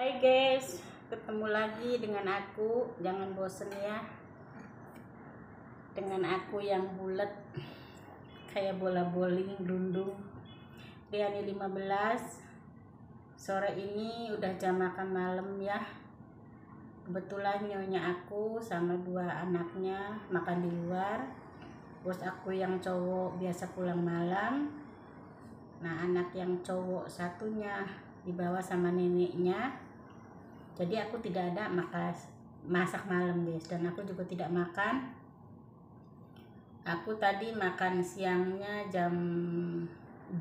Hai guys, ketemu lagi dengan aku. Jangan bosen ya, dengan aku yang bulat kayak bola bowling dundung. Riani 15. Sore ini udah jam makan malam ya. Kebetulan nyonya aku sama 2 anaknya makan di luar. Bos aku yang cowok biasa pulang malam. Nah, anak yang cowok satunya dibawa sama neneknya. Jadi aku tidak ada masak malam guys, dan aku juga tidak makan. Aku tadi makan siangnya jam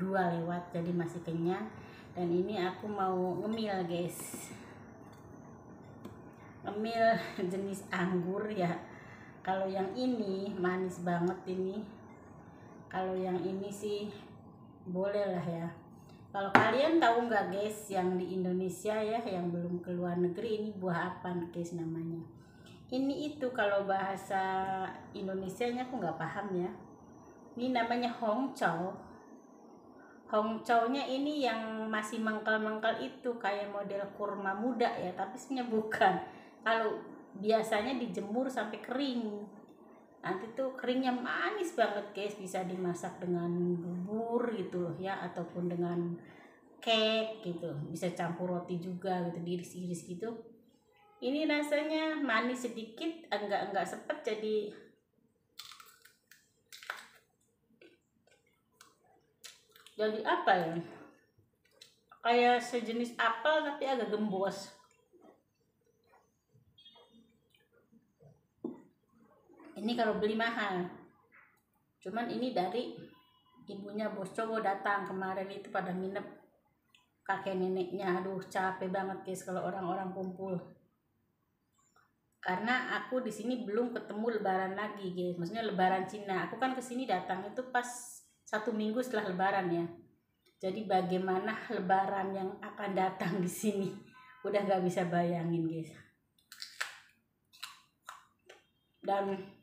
2 lewat, jadi masih kenyang. Dan ini aku mau ngemil guys, ngemil jenis anggur ya. Kalau yang ini manis banget ini, kalau yang ini sih boleh lah ya. Kalau kalian tahu nggak guys, yang di Indonesia ya, yang belum ke luar negeri, ini buah apa guys namanya? Ini itu kalau bahasa Indonesianya aku nggak paham ya. Ini namanya hongcau. Hongcaunya ini yang masih mengkal-mengkal itu, kayak model kurma muda ya, tapi sebenarnya bukan. Kalau biasanya dijemur sampai kering. Nanti tuh keringnya manis banget guys, bisa dimasak dengan bubur gitu loh ya, ataupun dengan cake gitu, bisa campur roti juga gitu, diiris-iris gitu. Ini rasanya manis sedikit, enggak sepet, jadi apa ya, kayak sejenis apel tapi agak gembos. Ini kalau beli mahal, cuman ini dari ibunya bos cowok datang kemarin itu pada nginep, kakek neneknya. Aduh capek banget guys kalau orang-orang kumpul, karena aku di sini belum ketemu lebaran lagi guys, maksudnya lebaran Cina. Aku kan kesini datang itu pas 1 minggu setelah lebaran ya. Jadi bagaimana lebaran yang akan datang di sini, udah nggak bisa bayangin guys. Dan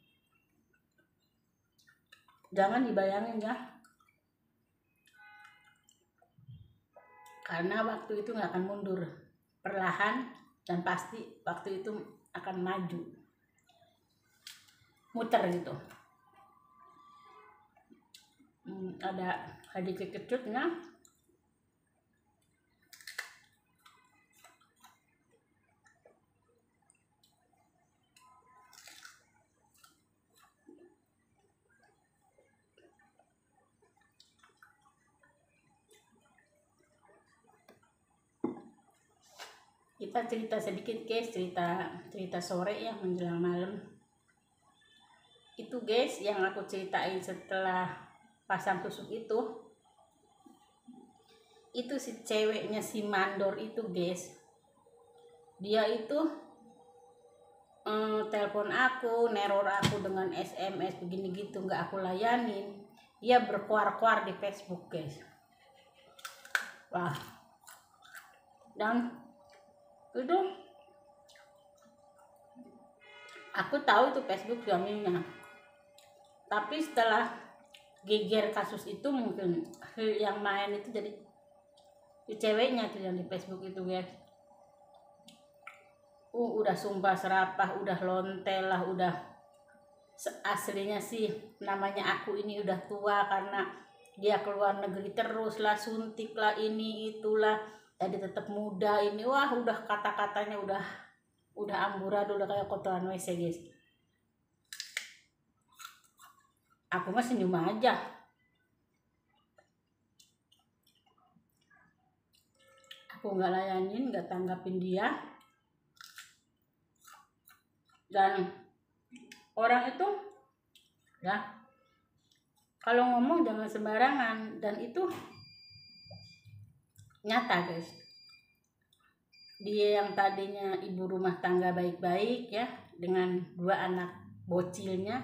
jangan dibayangin ya, karena waktu itu nggak akan mundur, perlahan dan pasti waktu itu akan maju, muter gitu. Ada sedikit kecutnya. Kita cerita sedikit guys, cerita sore ya menjelang malam. Itu guys yang aku ceritain setelah pasang tusuk itu si ceweknya si mandor itu guys, dia itu telepon aku, neror aku dengan SMS begini gitu, nggak aku layanin. Dia berkuar-kuar di Facebook guys. Wah, dan itu aku tahu itu Facebook suaminya, tapi setelah geger kasus itu, mungkin yang main itu jadi ceweknya tuh yang di Facebook itu guys. Udah sumpah serapah, udah lontel lah, udah aslinya sih namanya aku ini udah tua karena dia keluar negeri terus lah, suntik lah, ini itulah, jadi tetap muda ini. Wah, udah kata-katanya udah amburadul, udah kayak kotoran WC guys. Aku mah senyum aja. Aku nggak layanin, nggak tanggapin dia. Dan orang itu ya, kalau ngomong jangan sembarangan, dan itu nyata guys. Dia yang tadinya ibu rumah tangga baik-baik ya, dengan 2 anak bocilnya.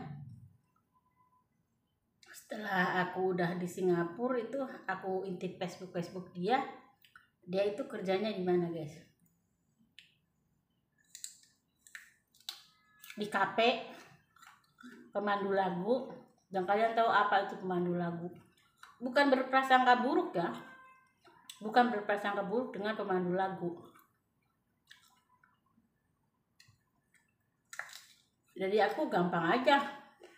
Setelah aku udah di Singapura itu, aku intip Facebook dia itu kerjanya di mana guys? Di kafe, pemandu lagu. Dan kalian tahu apa itu pemandu lagu? Bukan berprasangka buruk ya, bukan berprasangka buruk dengan pemandu lagu. Jadi aku gampang aja.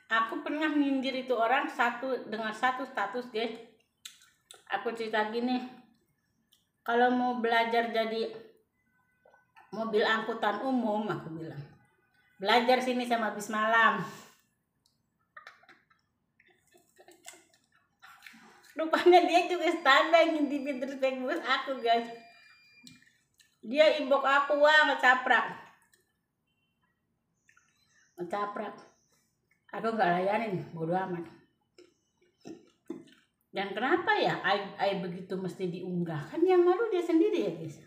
Aku pernah nyindir itu orang dengan satu status, guys. Aku cerita gini, kalau mau belajar jadi mobil angkutan umum, aku bilang, belajar sini sama bis malam. Rupanya dia juga standar ngintipin terus Facebook aku, guys. Dia inbox aku, wah ngecaprak. Aku nggak layanin, bodo amat. Dan kenapa ya aib begitu mesti diunggah? Kan yang malu dia sendiri ya, guys.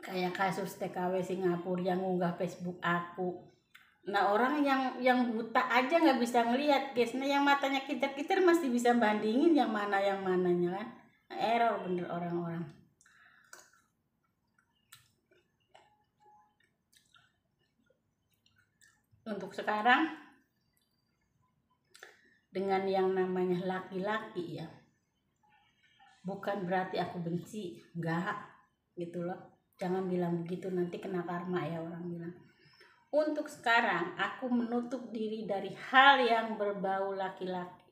Kayak kasus TKW Singapura yang unggah Facebook aku. Nah, orang yang buta aja nggak bisa ngelihat, guys. Nah, yang matanya kitar-kitar masih bisa bandingin yang mananya kan. Nah, error bener orang-orang. Untuk sekarang dengan yang namanya laki-laki ya, bukan berarti aku benci, enggak gitu loh. Jangan bilang begitu, nanti kena karma ya orang bilang. Untuk sekarang aku menutup diri dari hal yang berbau laki-laki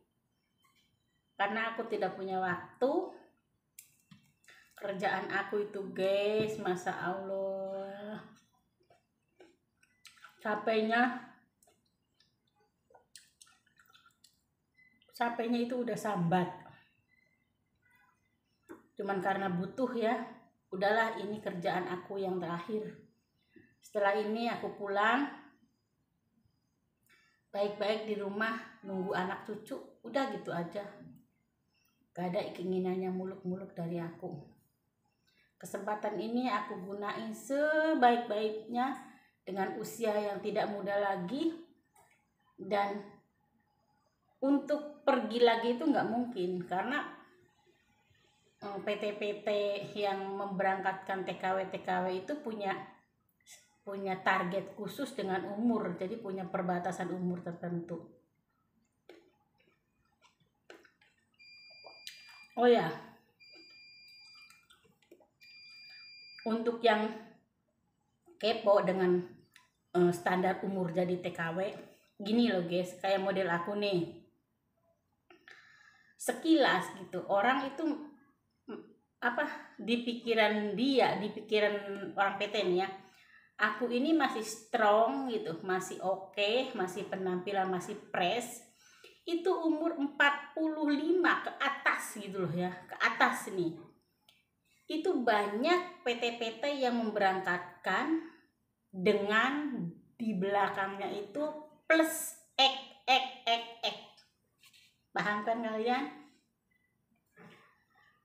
karena aku tidak punya waktu. Kerjaan aku itu, guys, masa Allah, capeknya itu udah sambat. Cuman karena butuh ya, udahlah ini kerjaan aku yang terakhir. Setelah ini aku pulang, baik-baik di rumah, nunggu anak cucu, udah gitu aja. Gak ada keinginannya muluk-muluk dari aku. Kesempatan ini aku gunain sebaik-baiknya dengan usia yang tidak muda lagi. Dan untuk pergi lagi itu nggak mungkin karena PT-PT yang memberangkatkan TKW itu punya target khusus dengan umur, jadi punya perbatasan umur tertentu. Oh ya, untuk yang kepo dengan standar umur jadi TKW, gini loh guys, kayak model aku nih. Sekilas gitu, orang itu di pikiran orang PT nih ya, aku ini masih strong gitu, masih oke, masih penampilan masih fresh. Itu umur 45 ke atas gitu loh ya, ke atas nih. Itu banyak PT-PT yang memberangkatkan dengan di belakangnya itu plus X. Paham kan kalian?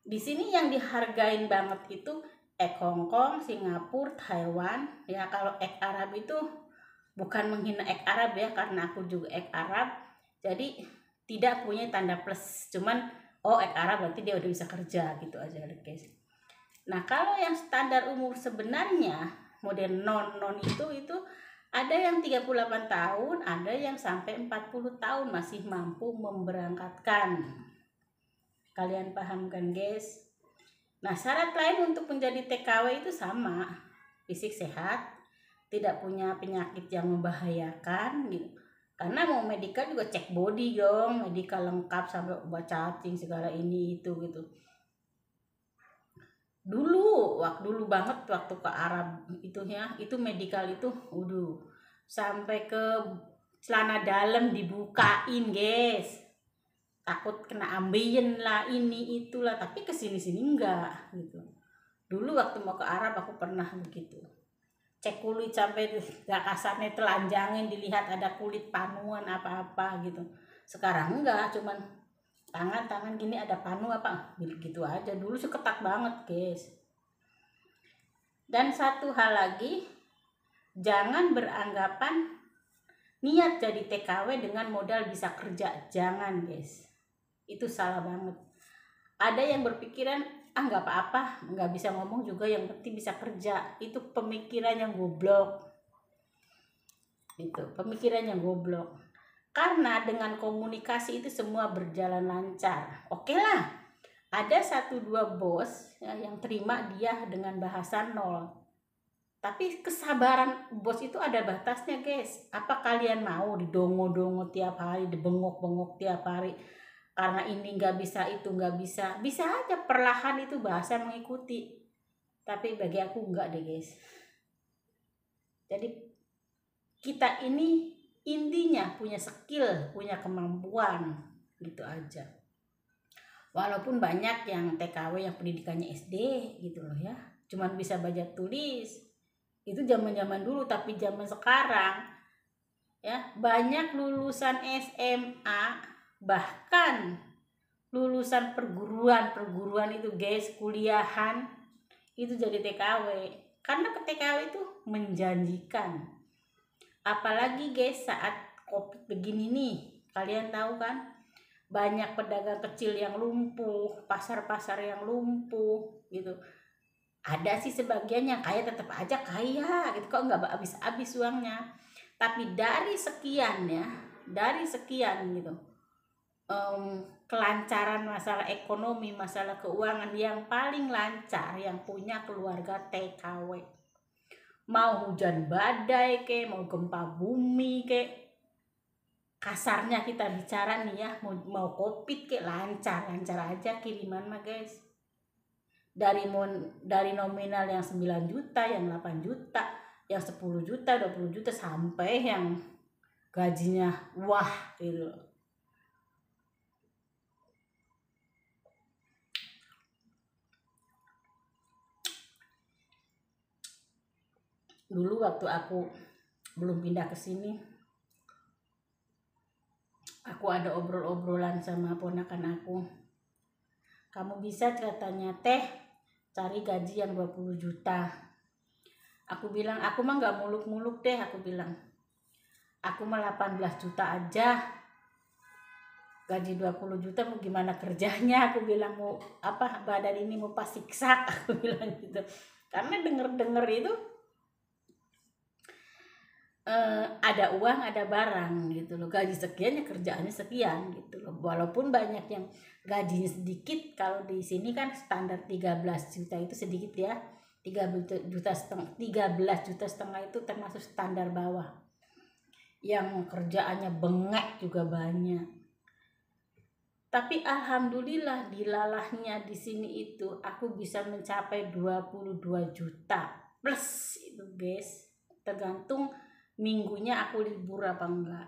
Di sini yang dihargain banget itu Hong Kong, Singapura, Taiwan. Ya kalau Arab itu bukan menghina Arab ya, karena aku juga Arab. Jadi tidak punya tanda plus. Cuman Arab berarti dia udah bisa kerja gitu aja guys. Nah, kalau yang standar umur sebenarnya model non itu ada yang 38 tahun, ada yang sampai 40 tahun masih mampu memberangkatkan. Kalian paham kan, guys? Nah, syarat lain untuk menjadi TKW itu sama. Fisik sehat, tidak punya penyakit yang membahayakan gitu. Karena mau medikal juga cek body dong, medikal lengkap sampai obat cacing segala ini itu gitu. Dulu banget waktu ke Arab itu medikal itu sampai ke celana dalam dibukain, guys. Takut kena ambien lah, ini itulah, tapi kesini enggak gitu. Dulu waktu mau ke Arab aku pernah begitu, cek kulit sampai gak kasarnya telanjangin, dilihat ada kulit panuan apa gitu. Sekarang enggak, cuman tangan gini ada panu apa gitu aja. Dulu sih ketat banget, guys. Dan satu hal lagi, jangan beranggapan niat jadi TKW dengan modal bisa kerja. Jangan, guys, itu salah banget. Ada yang berpikiran nggak apa-apa, nggak bisa ngomong juga, yang penting bisa kerja. Itu pemikiran yang goblok. Karena dengan komunikasi itu semua berjalan lancar. Oke lah, ada 1-2 bos yang terima dia dengan bahasa nol. Tapi kesabaran bos itu ada batasnya, guys. Apa kalian mau didongo-dongo tiap hari, dibengok-bengok tiap hari? Karena ini nggak bisa, itu nggak bisa. Bisa aja perlahan itu bahasa mengikuti. Tapi bagi aku nggak deh, guys. Jadi kita ini intinya punya skill, punya kemampuan, gitu aja. Walaupun banyak yang TKW yang pendidikannya SD gitu loh ya, cuman bisa baca tulis. Itu zaman-zaman dulu, tapi zaman sekarang ya banyak lulusan SMA, bahkan lulusan perguruan itu guys, kuliahan itu jadi TKW. Karena ke TKW itu menjanjikan. Apalagi guys saat Covid begini nih, kalian tahu kan, banyak pedagang kecil yang lumpuh, pasar-pasar yang lumpuh gitu. Ada sih sebagian yang kaya tetap aja kaya gitu, kok nggak habis-habis uangnya. Tapi dari sekian ya, dari sekian gitu, kelancaran masalah ekonomi, masalah keuangan yang paling lancar yang punya keluarga TKW. Mau hujan badai ke, mau gempa bumi ke, kasarnya kita bicara nih ya, mau Covid ke, lancar aja kiriman mah guys. Dari nominal yang 9 juta, yang 8 juta, yang 10 juta, 20 juta, sampai yang gajinya wah gitu. Dulu waktu aku belum pindah ke sini, aku ada obrol-obrolan sama ponakan aku. Kamu bisa katanya teh cari gaji yang 20 juta. Aku bilang, aku mah gak muluk-muluk deh, aku bilang. Aku mah 18 juta aja. Gaji 20 juta mau gimana kerjanya, aku bilang, mau apa, badan ini mau pas siksa, aku bilang gitu. Karena denger-denger itu ada uang, ada barang gitu loh. Gaji sekian ya kerjaannya sekian gitu loh. Walaupun banyak yang gajinya sedikit, kalau di sini kan standar 13 juta itu sedikit ya. 13 juta setengah itu termasuk standar bawah. Yang kerjaannya bengek juga banyak. Tapi alhamdulillah dilalahnya di sini itu aku bisa mencapai 22 juta plus itu guys. Tergantung minggunya aku libur apa enggak.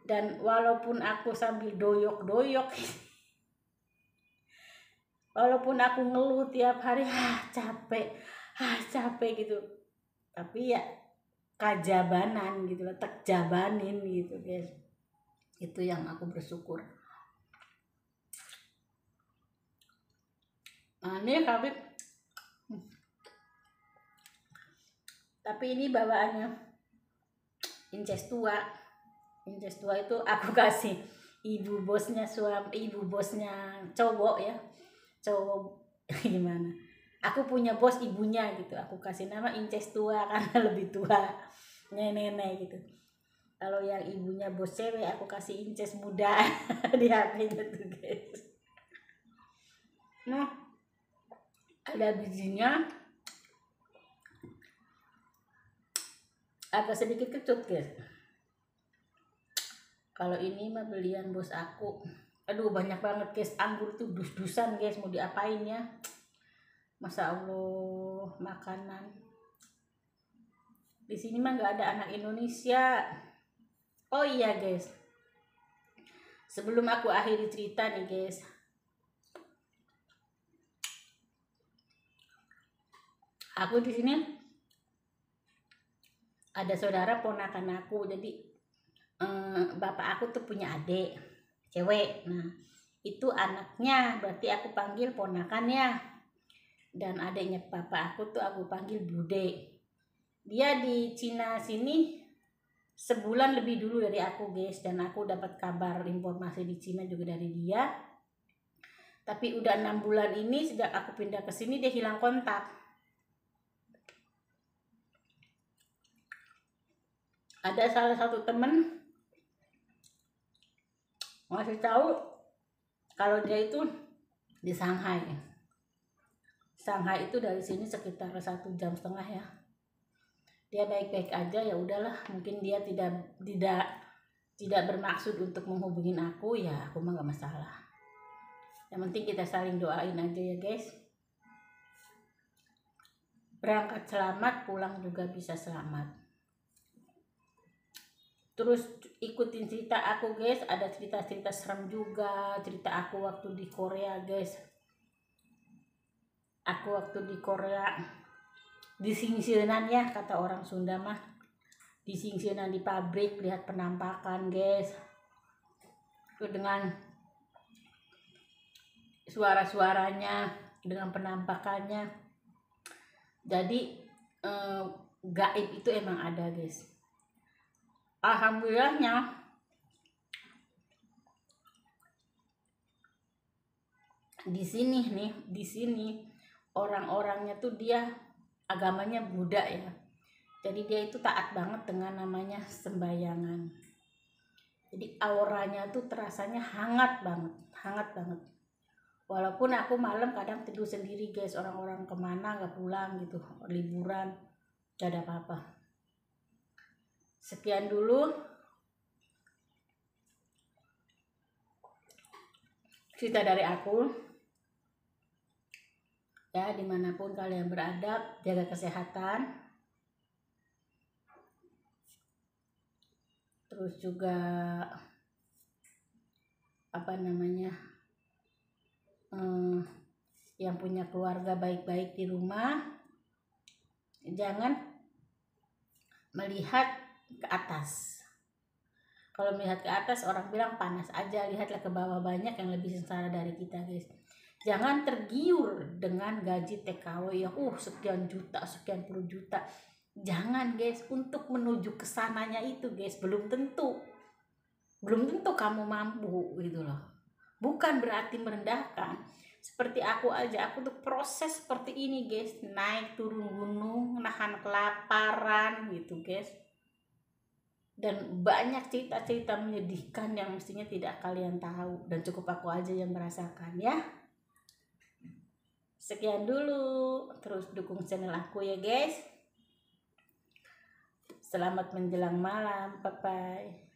Dan walaupun aku sambil doyok-doyok, walaupun aku ngeluh tiap hari, capek gitu, tapi ya kajabanan gitu lah, tekjabanin gitu guys. Itu yang aku bersyukur. Nah ini tapi ini bawaannya inces tua itu aku kasih ibu bosnya cowok ya, cowok gimana, aku punya bos ibunya gitu, aku kasih nama inces tua karena lebih tua, nenek gitu. Kalau yang ibunya bos cewek aku kasih inces muda di HP-nya tuh guys. Nah ada bijinya, agak sedikit kecut guys. Kalau ini mah belian bos aku. Aduh banyak banget guys, anggur tuh dus-dusan guys, mau diapain ya. Masya Allah, makanan. Di sini mah nggak ada anak Indonesia. Oh iya guys, sebelum aku akhiri cerita nih guys, aku di sini ada saudara ponakan aku. Jadi bapak aku tuh punya adik cewek. Nah itu anaknya, berarti aku panggil ponakannya. Dan adiknya bapak aku tuh aku panggil bude. Dia di Cina sini sebulan lebih dulu dari aku guys, dan aku dapat kabar informasi di Cina juga dari dia. Tapi udah 6 bulan ini sejak aku pindah ke sini dia hilang kontak. Ada salah satu temen ngasih tahu kalau dia itu di Shanghai. Shanghai itu dari sini sekitar 1,5 jam ya. Dia baik-baik aja, ya udahlah, mungkin dia tidak bermaksud untuk menghubungin aku, ya aku mah gak masalah. Yang penting kita saling doain aja ya guys. Berangkat selamat, pulang juga bisa selamat. Terus ikutin cerita aku guys, ada cerita-cerita serem juga, cerita aku waktu di Korea guys. Aku waktu di Korea di singsieunan ya, kata orang Sunda mah, di singsieunan di pabrik, lihat penampakan guys. Itu dengan suara-suaranya, dengan penampakannya. Jadi gaib itu emang ada guys. Alhamdulillahnya di sini orang-orangnya tuh dia agamanya Buddha ya. Jadi dia itu taat banget dengan namanya sembayangan. Jadi auranya tuh terasanya hangat banget. Walaupun aku malam kadang tidur sendiri guys, orang-orang kemana gak pulang gitu, liburan, gak ada apa-apa. Sekian dulu cerita dari aku ya. Dimanapun kalian berada, jaga kesehatan, terus juga yang punya keluarga baik-baik di rumah, jangan melihat ke atas. Kalau melihat ke atas orang bilang panas aja, lihatlah ke bawah, banyak yang lebih sengsara dari kita guys. Jangan tergiur dengan gaji TKW yang sekian juta, sekian puluh juta. Jangan guys, untuk menuju ke sananya itu guys, belum tentu kamu mampu gitu loh. Bukan berarti merendahkan. Seperti aku aja, aku tuh proses seperti ini guys, naik turun gunung, nahan kelaparan gitu guys. Dan banyak cerita-cerita menyedihkan yang mestinya tidak kalian tahu, dan cukup aku aja yang merasakan ya. Sekian dulu, terus dukung channel aku ya guys. Selamat menjelang malam, bye bye.